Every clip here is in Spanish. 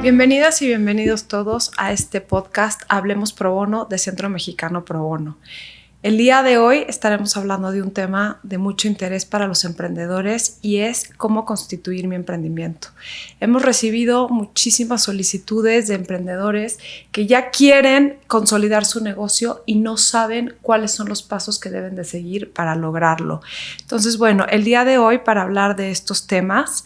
Bienvenidas y bienvenidos todos a este podcast Hablemos Pro Bono de Centro Mexicano Pro Bono. El día de hoy estaremos hablando de un tema de mucho interés para los emprendedores y es cómo constituir mi emprendimiento. Hemos recibido muchísimas solicitudes de emprendedores que ya quieren consolidar su negocio y no saben cuáles son los pasos que deben de seguir para lograrlo. Entonces, bueno, el día de hoy para hablar de estos temas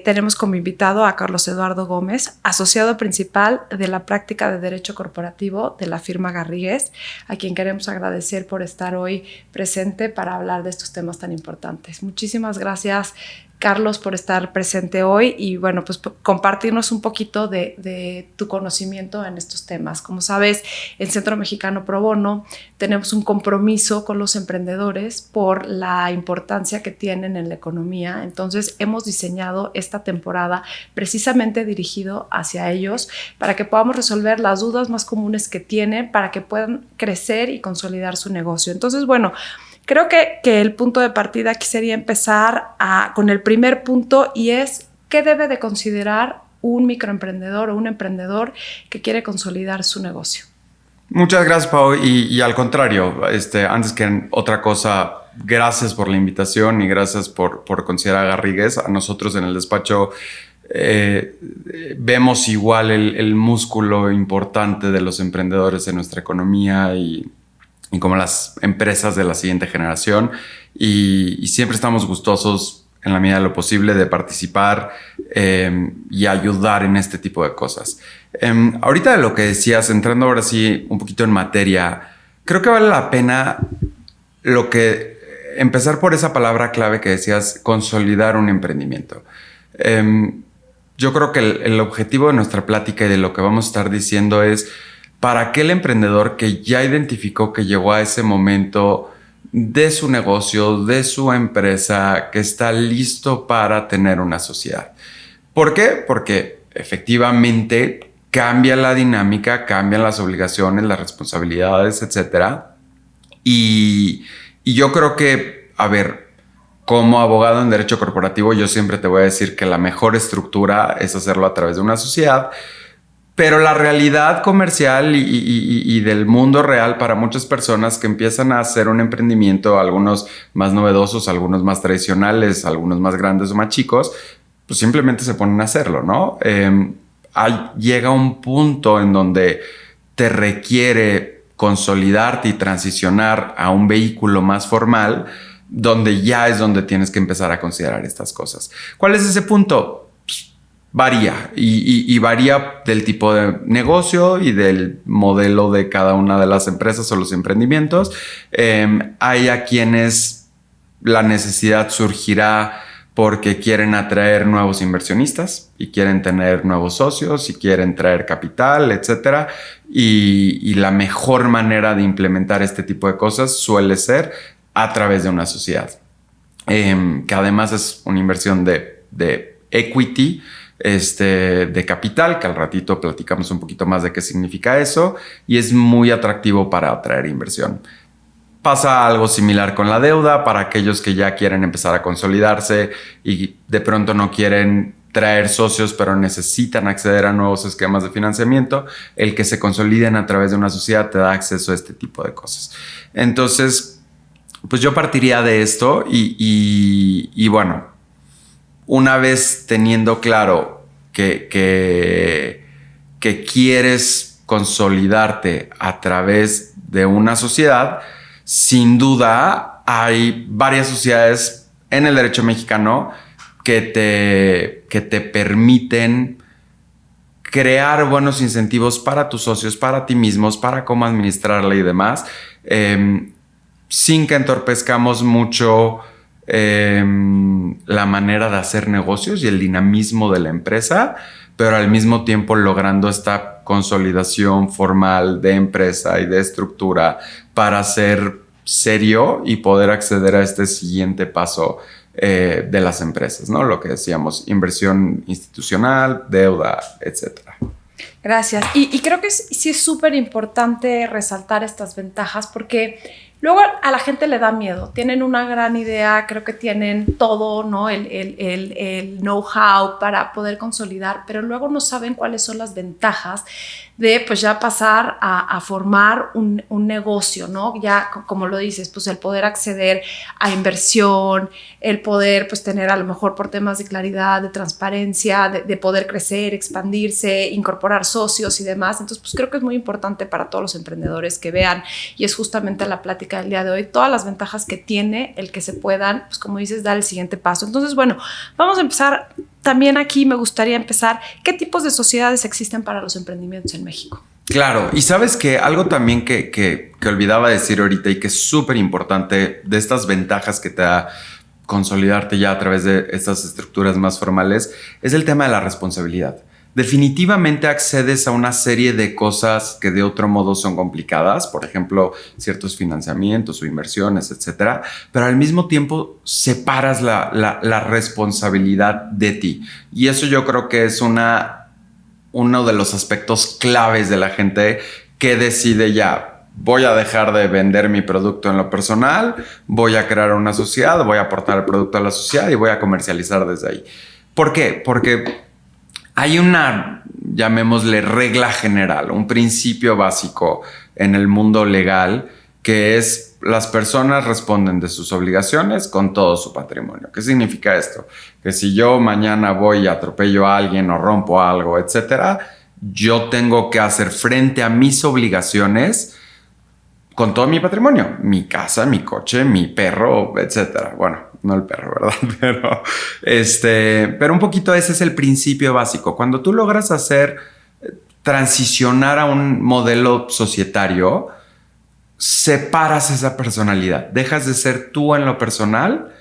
tenemos como invitado a Carlos Eduardo Gómez, asociado principal de la práctica de Derecho Corporativo de la firma Garrigues, a quien queremos agradecer por estar hoy presente para hablar de estos temas tan importantes. Muchísimas gracias, Carlos, por estar presente hoy y, bueno, pues compartirnos un poquito de tu conocimiento en estos temas. Como sabes, en Centro Mexicano Pro Bono tenemos un compromiso con los emprendedores por la importancia que tienen en la economía. Entonces, hemos diseñado esta temporada precisamente dirigido hacia ellos para que podamos resolver las dudas más comunes que tienen para que puedan crecer y consolidar su negocio. Entonces, bueno, creo que el punto de partida aquí sería empezar con el primer punto y es ¿qué debe de considerar un microemprendedor o un emprendedor que quiere consolidar su negocio? Muchas gracias, Pau. Y al contrario, antes que otra cosa, gracias por la invitación y gracias por considerar a Garrigues. A nosotros en el despacho vemos igual el músculo importante de los emprendedores en nuestra economía y como las empresas de la siguiente generación y siempre estamos gustosos en la medida de lo posible de participar y ayudar en este tipo de cosas. Ahorita de lo que decías, entrando ahora sí un poquito en materia, creo que vale la pena empezar por esa palabra clave que decías, consolidar un emprendimiento. Yo creo que el objetivo de nuestra plática y de lo que vamos a estar diciendo es para aquel emprendedor que ya identificó que llegó a ese momento de su negocio, de su empresa, que está listo para tener una sociedad. ¿Por qué? Porque efectivamente cambia la dinámica, cambian las obligaciones, las responsabilidades, etc. Y yo creo que, como abogado en derecho corporativo, yo siempre te voy a decir que la mejor estructura es hacerlo a través de una sociedad. Pero la realidad comercial y del mundo real para muchas personas que empiezan a hacer un emprendimiento, algunos más novedosos, algunos más tradicionales, algunos más grandes o más chicos, pues simplemente se ponen a hacerlo, ¿no? Llega un punto en donde te requiere consolidarte y transicionar a un vehículo más formal, donde ya es donde tienes que empezar a considerar estas cosas. ¿Cuál es ese punto? Varía y varía del tipo de negocio y del modelo de cada una de las empresas o los emprendimientos. Hay a quienes la necesidad surgirá porque quieren atraer nuevos inversionistas y quieren tener nuevos socios y quieren traer capital, etc. Y la mejor manera de implementar este tipo de cosas suele ser a través de una sociedad, que además es una inversión de equity, de capital, que al ratito platicamos un poquito más de qué significa eso, y es muy atractivo para atraer inversión. Pasa algo similar con la deuda para aquellos que ya quieren empezar a consolidarse y de pronto no quieren traer socios, pero necesitan acceder a nuevos esquemas de financiamiento. El que se consoliden a través de una sociedad te da acceso a este tipo de cosas. Entonces, pues yo partiría de esto y bueno, una vez teniendo claro que quieres consolidarte a través de una sociedad, sin duda hay varias sociedades en el derecho mexicano que te permiten crear buenos incentivos para tus socios, para ti mismos, para cómo administrarla y demás, sin que entorpezcamos mucho la manera de hacer negocios y el dinamismo de la empresa, pero al mismo tiempo logrando esta consolidación formal de empresa y de estructura para ser serio y poder acceder a este siguiente paso de las empresas, ¿no? Lo que decíamos, inversión institucional, deuda, etcétera. Gracias. Y creo que sí es súper importante resaltar estas ventajas porque Luego a la gente le da miedo, tienen una gran idea, creo que tienen todo, ¿no? El know-how para poder consolidar, pero luego no saben cuáles son las ventajas de pues ya pasar a formar un negocio, ¿no? Ya como lo dices, pues el poder acceder a inversión, el poder pues tener a lo mejor por temas de claridad, de transparencia, de poder crecer, expandirse, incorporar socios y demás. Entonces pues creo que es muy importante para todos los emprendedores que vean, y es justamente la plática del día de hoy, todas las ventajas que tiene el que se puedan, pues como dices, dar el siguiente paso. Entonces bueno, vamos a empezar. También aquí me gustaría empezar, ¿qué tipos de sociedades existen para los emprendimientos en México? Claro, y sabes que algo también que olvidaba decir ahorita y que es súper importante de estas ventajas que te da consolidarte ya a través de estas estructuras más formales es el tema de la responsabilidad. Definitivamente accedes a una serie de cosas que de otro modo son complicadas, por ejemplo, ciertos financiamientos o inversiones, etcétera, pero al mismo tiempo separas la responsabilidad de ti. Y eso yo creo que es uno de los aspectos claves de la gente que decide ya, voy a dejar de vender mi producto en lo personal, voy a crear una sociedad, voy a aportar el producto a la sociedad y voy a comercializar desde ahí. ¿Por qué? Porque hay una, llamémosle, regla general, un principio básico en el mundo legal que es las personas responden de sus obligaciones con todo su patrimonio. ¿Qué significa esto? Que si yo mañana voy y atropello a alguien o rompo algo, etcétera, yo tengo que hacer frente a mis obligaciones con todo mi patrimonio, mi casa, mi coche, mi perro, etcétera. Bueno, no el perro, ¿verdad? Pero un poquito ese es el principio básico. Cuando tú logras transicionar a un modelo societario, separas esa personalidad. Dejas de ser tú en lo personal.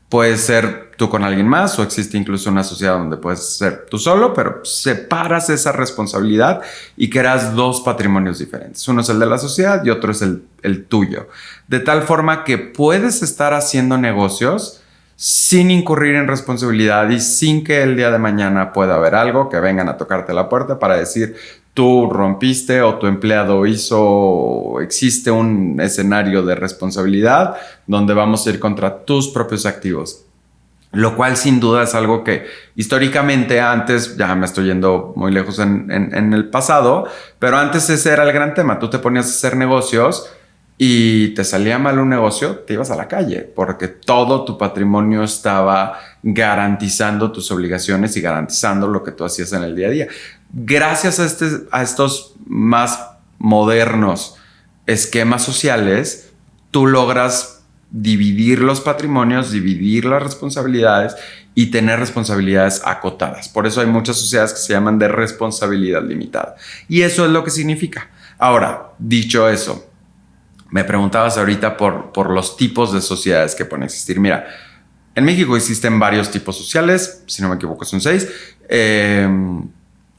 Puedes ser tú con alguien más o existe incluso una sociedad donde puedes ser tú solo, pero separas esa responsabilidad y creas dos patrimonios diferentes. Uno es el de la sociedad y otro es el tuyo. De tal forma que puedes estar haciendo negocios sin incurrir en responsabilidad y sin que el día de mañana pueda haber algo que vengan a tocarte la puerta para decir tú rompiste o tu empleado hizo, o existe un escenario de responsabilidad donde vamos a ir contra tus propios activos. Lo cual sin duda es algo que históricamente antes, ya me estoy yendo muy lejos en el pasado, pero antes ese era el gran tema. Tú te ponías a hacer negocios y te salía mal un negocio, te ibas a la calle porque todo tu patrimonio estaba garantizando tus obligaciones y garantizando lo que tú hacías en el día a día. Gracias a estos más modernos esquemas sociales, tú logras dividir los patrimonios, dividir las responsabilidades y tener responsabilidades acotadas. Por eso hay muchas sociedades que se llaman de responsabilidad limitada. Y eso es lo que significa. Ahora, dicho eso, me preguntabas ahorita por los tipos de sociedades que pueden existir. Mira, en México existen varios tipos sociales, si no me equivoco son 6.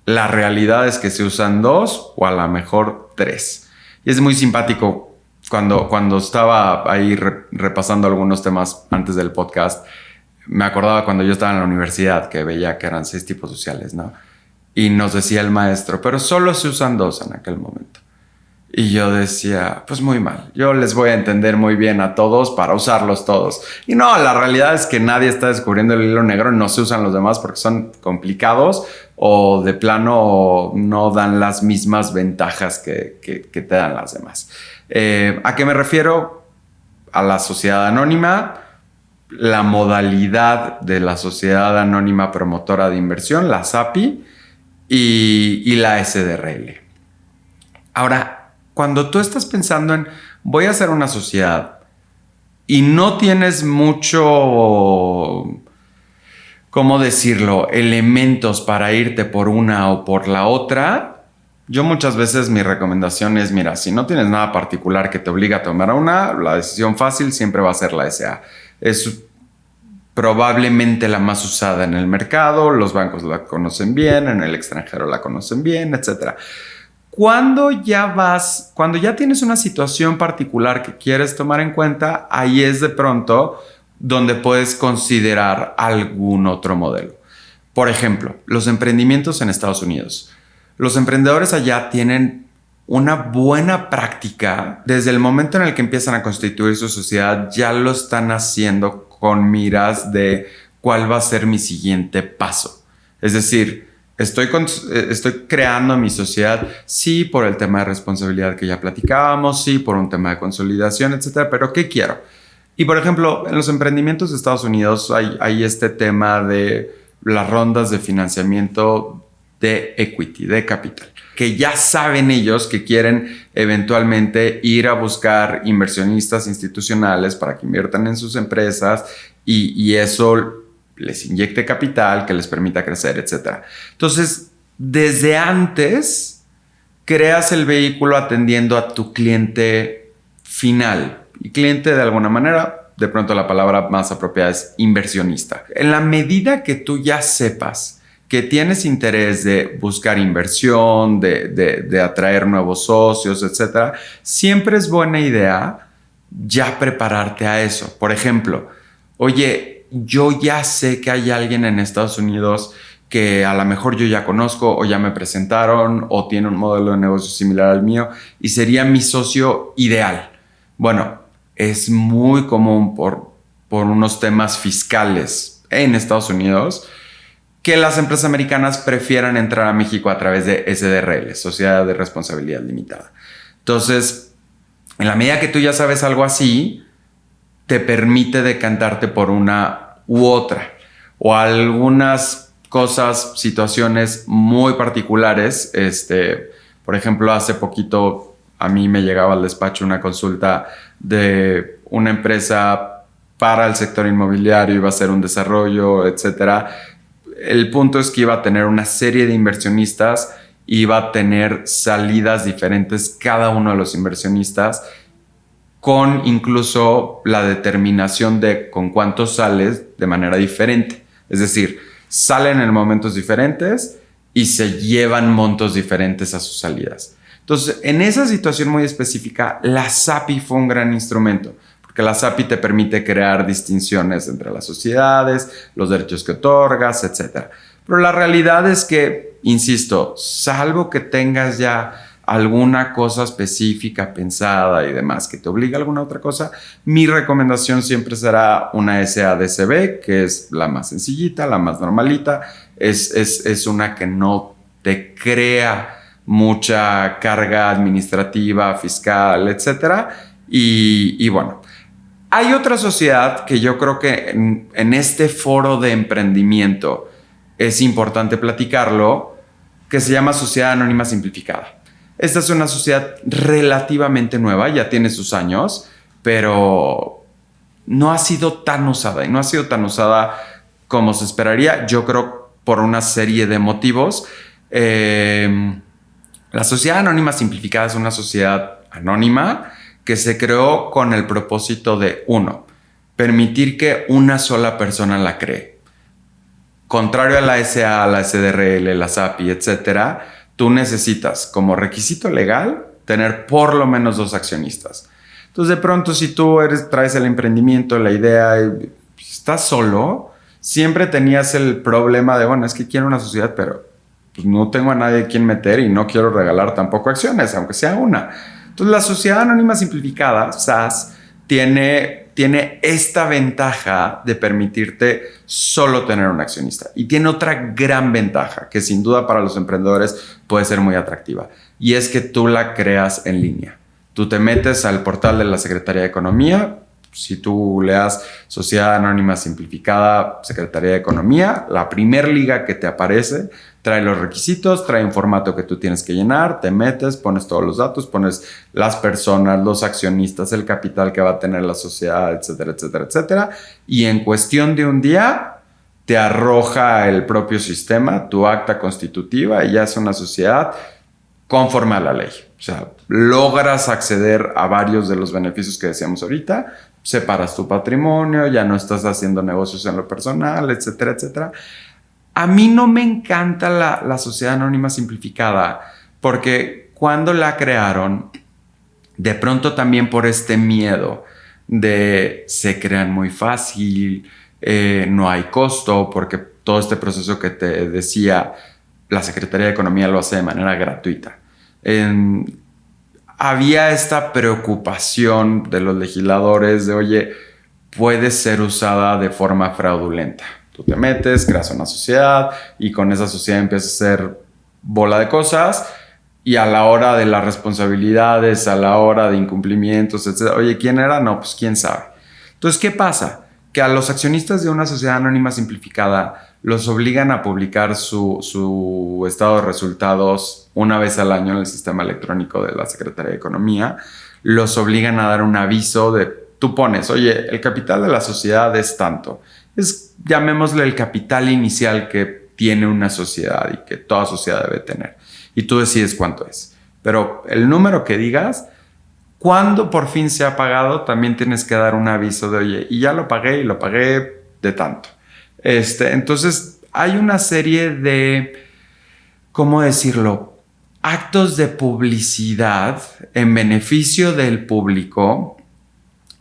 La realidad es que se usan 2 o a lo mejor 3. Y es muy simpático cuando estaba ahí repasando algunos temas antes del podcast. Me acordaba cuando yo estaba en la universidad que veía que eran 6 tipos sociales, ¿no? Y nos decía el maestro, pero solo se usan 2 en aquel momento. Y yo decía, pues muy mal. Yo les voy a entender muy bien a todos para usarlos todos. Y no, la realidad es que nadie está descubriendo el hilo negro. No se usan los demás porque son complicados o de plano no dan las mismas ventajas que te dan las demás. ¿A qué me refiero? A la sociedad anónima, la modalidad de la sociedad anónima promotora de inversión, la SAPI, y la SDRL. Ahora, cuando tú estás pensando en voy a hacer una sociedad y no tienes mucho, ¿cómo decirlo?, elementos para irte por una o por la otra, yo muchas veces mi recomendación es, mira, si no tienes nada particular que te obliga a tomar una, la decisión fácil siempre va a ser la SA. Es probablemente la más usada en el mercado, los bancos la conocen bien, en el extranjero la conocen bien, etcétera. Cuando ya tienes una situación particular que quieres tomar en cuenta, ahí es de pronto donde puedes considerar algún otro modelo. Por ejemplo, los emprendimientos en Estados Unidos. Los emprendedores allá tienen una buena práctica, desde el momento en el que empiezan a constituir su sociedad, ya lo están haciendo con miras de cuál va a ser mi siguiente paso. Es decir, estoy creando mi sociedad, sí, por el tema de responsabilidad que ya platicábamos, sí, por un tema de consolidación, etcétera, pero ¿qué quiero? Y, por ejemplo, en los emprendimientos de Estados Unidos hay este tema de las rondas de financiamiento de equity, de capital, que ya saben ellos que quieren eventualmente ir a buscar inversionistas institucionales para que inviertan en sus empresas y eso les inyecte capital que les permita crecer, etc. Entonces, desde antes, creas el vehículo atendiendo a tu cliente final. Y cliente, de alguna manera, de pronto la palabra más apropiada es inversionista. En la medida que tú ya sepas que tienes interés de buscar inversión, de atraer nuevos socios, etc., siempre es buena idea ya prepararte a eso. Por ejemplo, oye, yo ya sé que hay alguien en Estados Unidos que a lo mejor yo ya conozco o ya me presentaron o tiene un modelo de negocio similar al mío y sería mi socio ideal. Bueno, es muy común por unos temas fiscales en Estados Unidos que las empresas americanas prefieran entrar a México a través de SDRL, Sociedad de Responsabilidad Limitada. Entonces, en la medida que tú ya sabes algo así, te permite decantarte por una u otra. O algunas cosas, situaciones muy particulares. Por ejemplo, hace poquito a mí me llegaba al despacho una consulta de una empresa para el sector inmobiliario, iba a hacer un desarrollo, etcétera. El punto es que iba a tener una serie de inversionistas, iba a tener salidas diferentes cada uno de los inversionistas, con incluso la determinación de con cuántos sales de manera diferente. Es decir, salen en momentos diferentes y se llevan montos diferentes a sus salidas. Entonces, en esa situación muy específica, la SAPI fue un gran instrumento, porque la SAPI te permite crear distinciones entre las sociedades, los derechos que otorgas, etc. Pero la realidad es que, insisto, salvo que tengas ya alguna cosa específica pensada y demás que te obliga a alguna otra cosa, mi recomendación siempre será una SADCB, que es la más sencillita, la más normalita, es una que no te crea mucha carga administrativa, fiscal, etc. Y bueno, hay otra sociedad que yo creo que en este foro de emprendimiento es importante platicarlo, que se llama Sociedad Anónima Simplificada. Esta es una sociedad relativamente nueva, ya tiene sus años, pero no ha sido tan usada y no ha sido tan usada como se esperaría, yo creo por una serie de motivos. La Sociedad Anónima Simplificada es una sociedad anónima que se creó con el propósito de, uno, permitir que una sola persona la cree. Contrario a la SA, la SDRL, la SAPI, etcétera, tú necesitas como requisito legal tener por lo menos 2 accionistas. Entonces, de pronto, si tú traes el emprendimiento, la idea, estás solo, siempre tenías el problema de, bueno, es que quiero una sociedad, pero pues, no tengo a nadie a quien meter y no quiero regalar tampoco acciones, aunque sea una. Entonces, la Sociedad Anónima Simplificada, SAS, tiene esta ventaja de permitirte solo tener un accionista. Y tiene otra gran ventaja que sin duda para los emprendedores puede ser muy atractiva. Y es que tú la creas en línea. Tú te metes al portal de la Secretaría de Economía. Si tú leas Sociedad Anónima Simplificada, Secretaría de Economía, la primer liga que te aparece trae los requisitos, trae un formato que tú tienes que llenar, te metes, pones todos los datos, pones las personas, los accionistas, el capital que va a tener la sociedad, etcétera, etcétera, etcétera. Y en cuestión de un día te arroja el propio sistema, tu acta constitutiva y ya es una sociedad conforme a la ley. O sea, logras acceder a varios de los beneficios que decíamos ahorita, separas tu patrimonio, ya no estás haciendo negocios en lo personal, etcétera, etcétera. A mí no me encanta la Sociedad Anónima Simplificada porque cuando la crearon, de pronto también por este miedo de se crean muy fácil, no hay costo, porque todo este proceso que te decía, la Secretaría de Economía lo hace de manera gratuita. había esta preocupación de los legisladores de, oye, puede ser usada de forma fraudulenta. Tú te metes, creas una sociedad y con esa sociedad empiezas a hacer bola de cosas y a la hora de las responsabilidades, a la hora de incumplimientos, etc. Oye, ¿quién era? No, pues quién sabe. Entonces, ¿qué pasa? Que a los accionistas de una sociedad anónima simplificada los obligan a publicar su estado de resultados una vez al año en el sistema electrónico de la Secretaría de Economía. Los obligan a dar un aviso de, tú pones, oye, el capital de la sociedad es tanto. Es, llamémosle el capital inicial que tiene una sociedad y que toda sociedad debe tener. Y tú decides cuánto es. Pero el número que digas, cuando por fin se ha pagado, también tienes que dar un aviso de, oye, y ya lo pagué y lo pagué de tanto. Entonces, hay una serie de, ¿cómo decirlo? Actos de publicidad en beneficio del público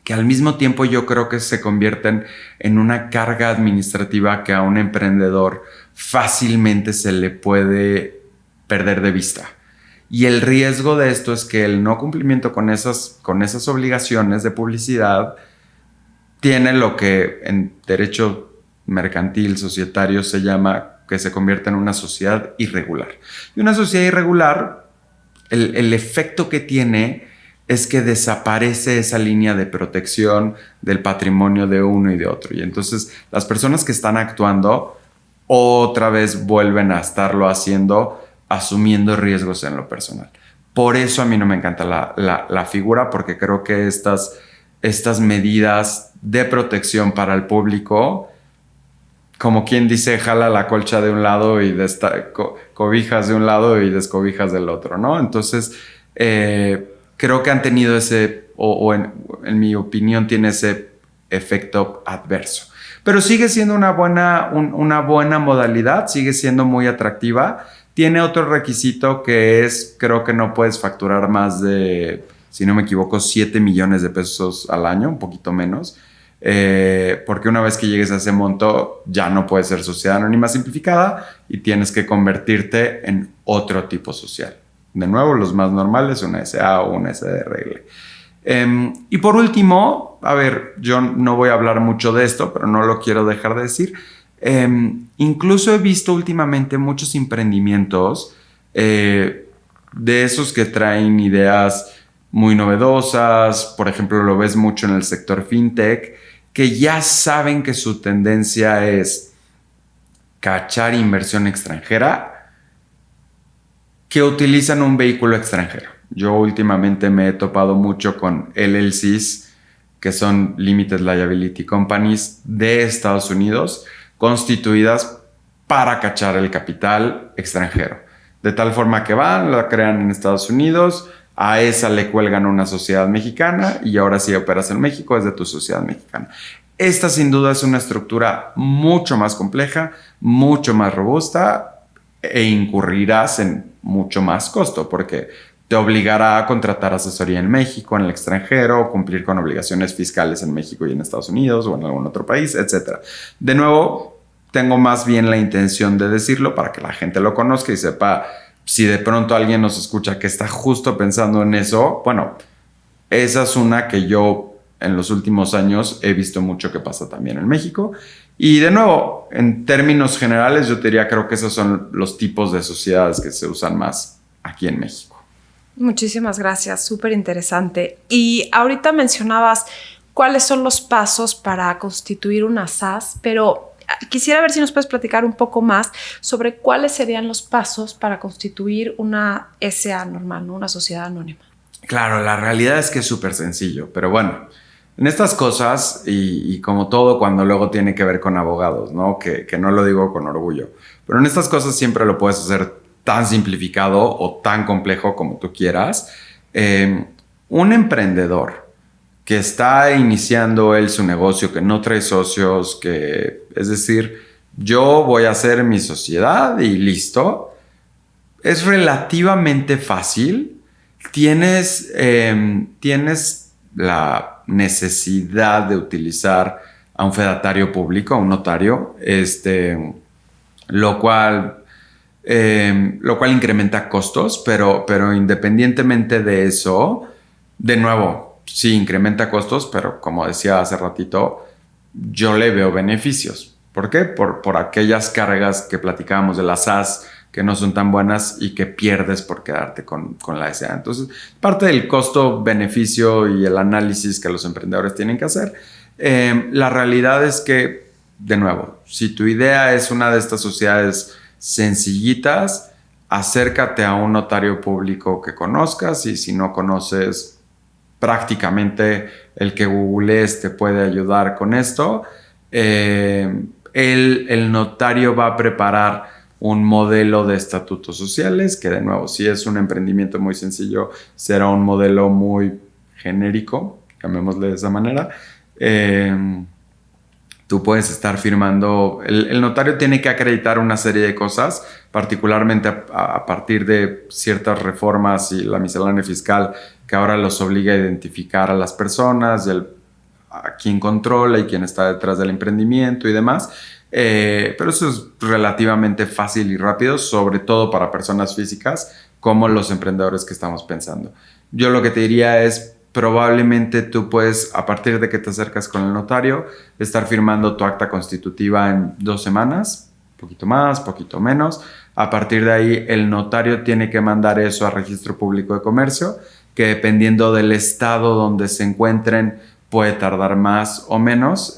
que al mismo tiempo yo creo que se convierten en una carga administrativa que a un emprendedor fácilmente se le puede perder de vista. Y el riesgo de esto es que el no cumplimiento con esas obligaciones de publicidad tiene lo que en derecho mercantil, societario, se llama que se convierte en una sociedad irregular. Y una sociedad irregular, el efecto que tiene es que desaparece esa línea de protección del patrimonio de uno y de otro. Y entonces las personas que están actuando otra vez vuelven a estarlo haciendo, asumiendo riesgos en lo personal. Por eso a mí no me encanta la figura, porque creo que estas medidas de protección para el público, como quien dice, jala la colcha de un lado y cobijas de un lado y descobijas del otro, ¿no? Entonces, creo que han tenido en mi opinión, tiene ese efecto adverso. Pero sigue siendo una buena modalidad, sigue siendo muy atractiva. Tiene otro requisito que es, creo que no puedes facturar más de, si no me equivoco, 7 millones de pesos al año, un poquito menos. Porque una vez que llegues a ese monto, ya no puedes ser sociedad anónima simplificada y tienes que convertirte en otro tipo social. De nuevo, los más normales, una SA o una SDRL. Y por último, a ver, yo no voy a hablar mucho de esto, pero no lo quiero dejar de decir. Incluso he visto últimamente muchos emprendimientos de esos que traen ideas muy novedosas. Por ejemplo, lo ves mucho en el sector fintech, que ya saben que su tendencia es cachar inversión extranjera, que utilizan un vehículo extranjero. Yo últimamente me he topado mucho con LLCs, que son Limited Liability Companies de Estados Unidos, constituidas para cachar el capital extranjero. De tal forma que van, la crean en Estados Unidos, a esa le cuelgan una sociedad mexicana y ahora si operas en México es de tu sociedad mexicana. Esta sin duda es una estructura mucho más compleja, mucho más robusta, e incurrirás en mucho más costo porque te obligará a contratar asesoría en México, en el extranjero, cumplir con obligaciones fiscales en México y en Estados Unidos o en algún otro país, etc. De nuevo, tengo más bien la intención de decirlo para que la gente lo conozca y sepa, si de pronto alguien nos escucha que está justo pensando en eso, bueno, esa es una que yo en los últimos años he visto mucho que pasa también en México. Y de nuevo, en términos generales, yo te diría, creo que esos son los tipos de sociedades que se usan más aquí en México. Muchísimas gracias, súper interesante. Y ahorita mencionabas cuáles son los pasos para constituir una SAS, pero quisiera ver si nos puedes platicar un poco más sobre cuáles serían los pasos para constituir una SA normal, ¿no? Una sociedad anónima. Claro, la realidad es que es súper sencillo, pero bueno, en estas cosas, y como todo cuando luego tiene que ver con abogados, ¿no? Que no lo digo con orgullo, pero en estas cosas siempre lo puedes hacer tan simplificado o tan complejo como tú quieras. Un emprendedor que está iniciando él su negocio, que no trae socios, es decir, yo voy a hacer mi sociedad y listo, es relativamente fácil. Tienes la necesidad de utilizar a un fedatario público, a un notario, lo cual lo cual incrementa costos, pero independientemente de eso, de nuevo, sí incrementa costos, pero como decía hace ratito, yo le veo beneficios. ¿Por qué? Por aquellas cargas que platicábamos de las SAS que no son tan buenas y que pierdes por quedarte con la SA. Entonces, parte del costo-beneficio y el análisis que los emprendedores tienen que hacer. La realidad es que, de nuevo, si tu idea es una de estas sociedades sencillitas, acércate a un notario público que conozcas, y si no conoces, prácticamente el que googlees te puede ayudar con esto. El notario va a preparar un modelo de estatutos sociales que, de nuevo, si es un emprendimiento muy sencillo, será un modelo muy genérico, llamémosle de esa manera. Tú puedes estar firmando, el notario tiene que acreditar una serie de cosas, particularmente a partir de ciertas reformas y la miscelánea fiscal que ahora los obliga a identificar a las personas, a quién controla y quién está detrás del emprendimiento y demás. Pero eso es relativamente fácil y rápido, sobre todo para personas físicas como los emprendedores que estamos pensando. Yo lo que te diría es, probablemente tú puedes, a partir de que te acercas con el notario, estar firmando tu acta constitutiva en 2 semanas, poquito más, poquito menos. A partir de ahí, el notario tiene que mandar eso a Registro Público de Comercio, que dependiendo del estado donde se encuentren, puede tardar más o menos.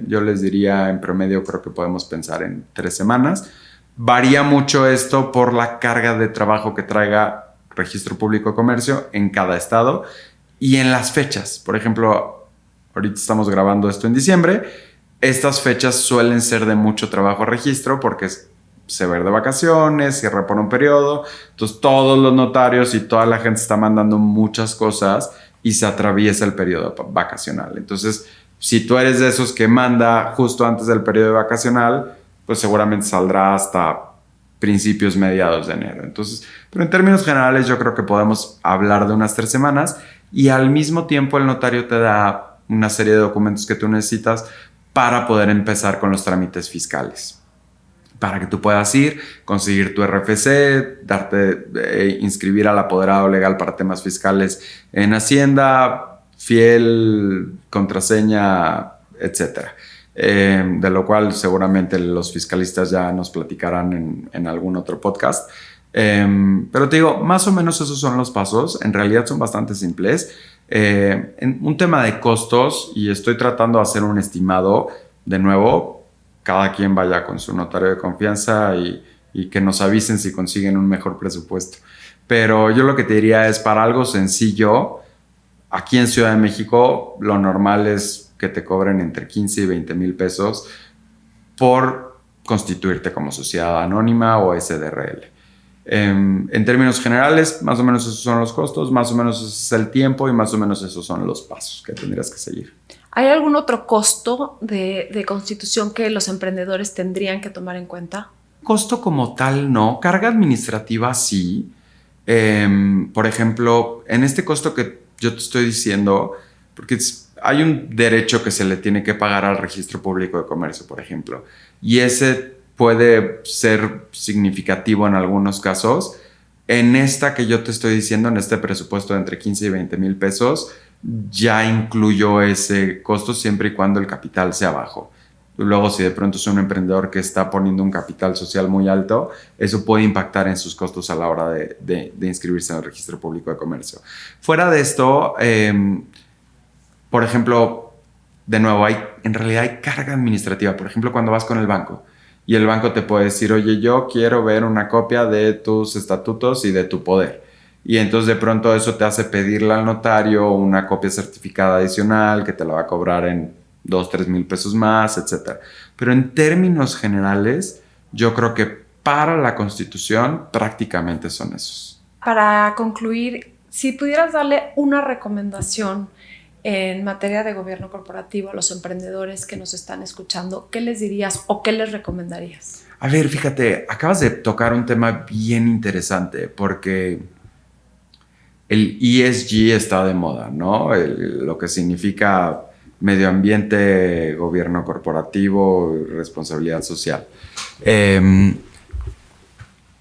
Yo les diría, en promedio, creo que podemos pensar en 3 semanas. Varía mucho esto por la carga de trabajo que traiga Registro Público de Comercio en cada estado y en las fechas. Por ejemplo, ahorita estamos grabando esto en diciembre. Estas fechas suelen ser de mucho trabajo a registro porque se va de vacaciones, cierra por un periodo. Entonces todos los notarios y toda la gente está mandando muchas cosas y se atraviesa el periodo vacacional. Entonces, si tú eres de esos que manda justo antes del periodo vacacional, pues seguramente saldrá hasta principios, mediados de enero. Entonces, pero en términos generales, yo creo que podemos hablar de unas 3 semanas, y al mismo tiempo el notario te da una serie de documentos que tú necesitas para poder empezar con los trámites fiscales, para que tú puedas ir, conseguir tu RFC, inscribir al apoderado legal para temas fiscales en Hacienda, fiel, contraseña, etc. De lo cual seguramente los fiscalistas ya nos platicarán en algún otro podcast. Pero te digo, más o menos esos son los pasos. En realidad son bastante simples. En un tema de costos, y estoy tratando de hacer un estimado, de nuevo, cada quien vaya con su notario de confianza y que nos avisen si consiguen un mejor presupuesto. Pero yo lo que te diría es, para algo sencillo, aquí en Ciudad de México, lo normal es que te cobren entre 15 y 20 mil pesos por constituirte como sociedad anónima o SDRL. En términos generales, más o menos esos son los costos, más o menos ese es el tiempo y más o menos esos son los pasos que tendrías que seguir. ¿Hay algún otro costo de constitución que los emprendedores tendrían que tomar en cuenta? Costo como tal, no. Carga administrativa, sí. Por ejemplo, en este costo que yo te estoy diciendo, porque hay un derecho que se le tiene que pagar al Registro Público de Comercio, por ejemplo, y ese puede ser significativo en algunos casos. En esta que yo te estoy diciendo, en este presupuesto de entre 15 y 20 mil pesos, ya incluyo ese costo siempre y cuando el capital sea bajo. Luego, si de pronto es un emprendedor que está poniendo un capital social muy alto, eso puede impactar en sus costos a la hora de inscribirse en el Registro Público de Comercio. Fuera de esto, por ejemplo, de nuevo, en realidad hay carga administrativa. Por ejemplo, cuando vas con el banco y el banco te puede decir, oye, yo quiero ver una copia de tus estatutos y de tu poder. Y entonces de pronto eso te hace pedirle al notario una copia certificada adicional que te la va a cobrar en 2-3 mil pesos más, etc. Pero en términos generales, yo creo que para la Constitución prácticamente son esos. Para concluir, si pudieras darle una recomendación en materia de gobierno corporativo a los emprendedores que nos están escuchando, ¿qué les dirías o qué les recomendarías? A ver, fíjate, acabas de tocar un tema bien interesante porque el ESG está de moda, ¿no? Lo que significa medio ambiente, gobierno corporativo, responsabilidad social.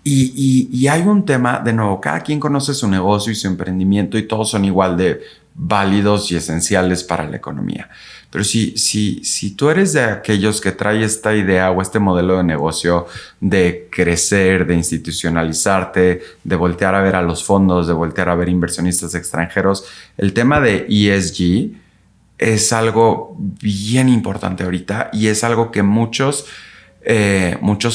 Y hay un tema, de nuevo, cada quien conoce su negocio y su emprendimiento y todos son igual de válidos y esenciales para la economía. Pero si tú eres de aquellos que trae esta idea o este modelo de negocio de crecer, de institucionalizarte, de voltear a ver a los fondos, de voltear a ver inversionistas extranjeros, el tema de ESG es algo bien importante ahorita y es algo que muchos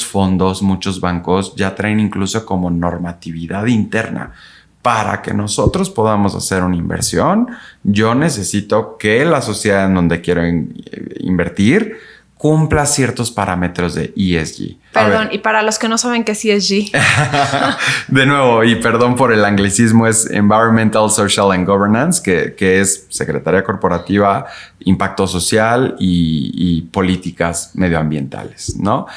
fondos, muchos bancos ya traen incluso como normatividad interna. Para que nosotros podamos hacer una inversión, yo necesito que la sociedad en donde quiero invertir cumpla ciertos parámetros de ESG. Perdón, y para los que no saben qué es ESG. De nuevo, y perdón por el anglicismo, es Environmental, Social and Governance, que es Secretaría Corporativa, Impacto Social y Políticas Medioambientales, ¿no?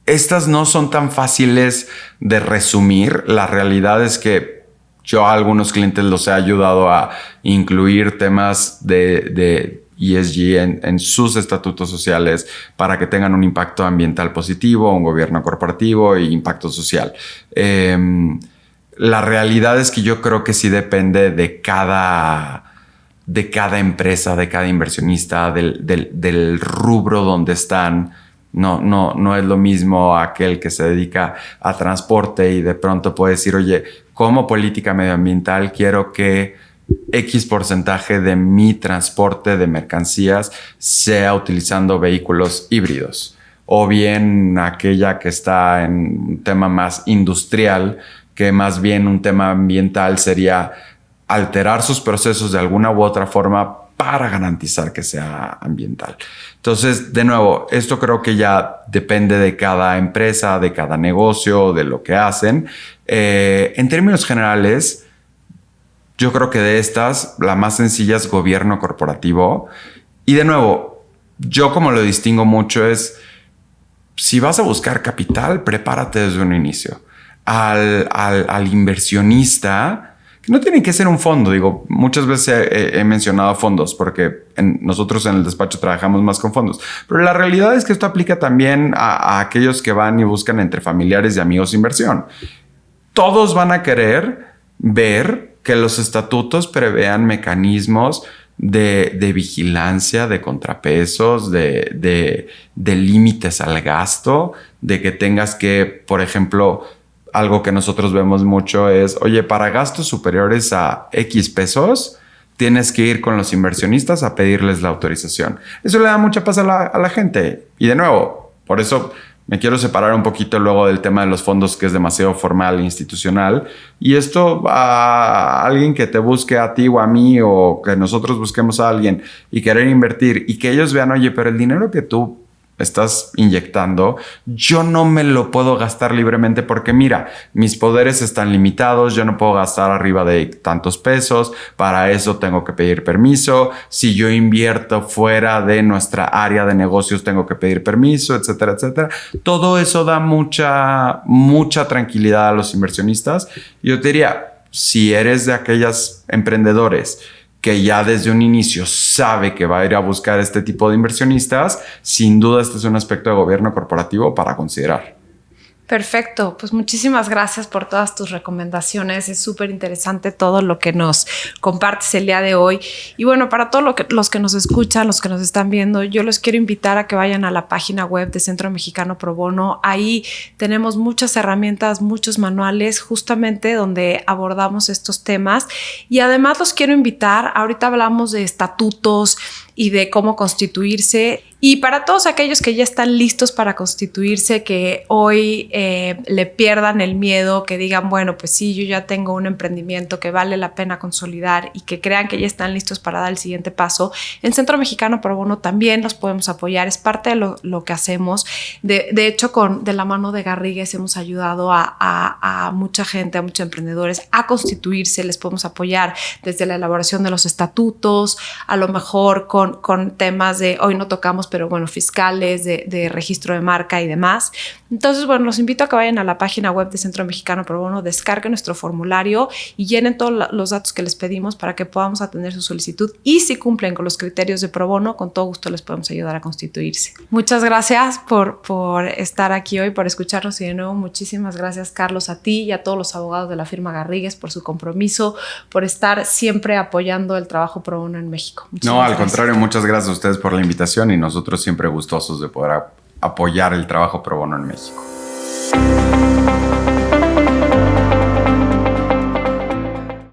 Estas no son tan fáciles de resumir. La realidad es que yo a algunos clientes los he ayudado a incluir temas de ESG en sus estatutos sociales para que tengan un impacto ambiental positivo, un gobierno corporativo e impacto social. La realidad es que yo creo que sí depende de cada empresa, de cada inversionista, del rubro donde están. No es lo mismo aquel que se dedica a transporte y de pronto puede decir, oye, como política medioambiental quiero que X porcentaje de mi transporte de mercancías sea utilizando vehículos híbridos. O bien aquella que está en un tema más industrial, que más bien un tema ambiental sería alterar sus procesos de alguna u otra forma para garantizar que sea ambiental. Entonces, de nuevo, esto creo que ya depende de cada empresa, de cada negocio, de lo que hacen. En términos generales, yo creo que de estas, la más sencilla es gobierno corporativo. Y de nuevo, yo como lo distingo mucho es, si vas a buscar capital, prepárate desde un inicio. Al inversionista, que no tiene que ser un fondo, digo, muchas veces he mencionado fondos porque nosotros en el despacho trabajamos más con fondos, pero la realidad es que esto aplica también a aquellos que van y buscan entre familiares y amigos inversión. Todos van a querer ver que los estatutos prevean mecanismos de vigilancia, de contrapesos, de límites al gasto, de que tengas que, por ejemplo, algo que nosotros vemos mucho es, oye, para gastos superiores a X pesos, tienes que ir con los inversionistas a pedirles la autorización. Eso le da mucha paz a la gente. Y de nuevo, por eso me quiero separar un poquito luego del tema de los fondos, que es demasiado formal e institucional. Y esto a alguien que te busque a ti o a mí, o que nosotros busquemos a alguien y querer invertir y que ellos vean, oye, pero el dinero que tú estás inyectando, yo no me lo puedo gastar libremente porque mira, mis poderes están limitados, yo no puedo gastar arriba de tantos pesos, para eso tengo que pedir permiso, si yo invierto fuera de nuestra área de negocios tengo que pedir permiso, etcétera, etcétera. Todo eso da mucha tranquilidad a los inversionistas. Yo te diría, si eres de aquellos emprendedores que ya desde un inicio sabe que va a ir a buscar este tipo de inversionistas, sin duda este es un aspecto de gobierno corporativo para considerar. Perfecto, pues muchísimas gracias por todas tus recomendaciones. Es súper interesante todo lo que nos compartes el día de hoy. Y bueno, para todos los que nos escuchan, los que nos están viendo, yo los quiero invitar a que vayan a la página web de Centro Mexicano Pro Bono. Ahí tenemos muchas herramientas, muchos manuales, justamente donde abordamos estos temas. Y además los quiero invitar, ahorita hablamos de estatutos y de cómo constituirse. Y para todos aquellos que ya están listos para constituirse, que hoy le pierdan el miedo, que digan, bueno, pues sí, yo ya tengo un emprendimiento que vale la pena consolidar y que crean que ya están listos para dar el siguiente paso, en Centro Mexicano Pro Bono también los podemos apoyar. Es parte de lo que hacemos. De hecho, de la mano de Garrigues hemos ayudado a mucha gente, a muchos emprendedores a constituirse. Les podemos apoyar desde la elaboración de los estatutos, a lo mejor con con temas de, hoy no tocamos, pero bueno, fiscales, de registro de marca y demás. Entonces, bueno, los invito a que vayan a la página web de Centro Mexicano Pro Bono, descarguen nuestro formulario y llenen todos los datos que les pedimos para que podamos atender su solicitud. Y si cumplen con los criterios de Pro Bono, con todo gusto les podemos ayudar a constituirse. Muchas gracias por estar aquí hoy, por escucharnos, y de nuevo muchísimas gracias, Carlos, a ti y a todos los abogados de la firma Garrigues por su compromiso, por estar siempre apoyando el trabajo Pro Bono en México. No, al contrario, muchas gracias a ustedes por la invitación y nosotros siempre gustosos de poder apoyar el trabajo Pro Bono en México.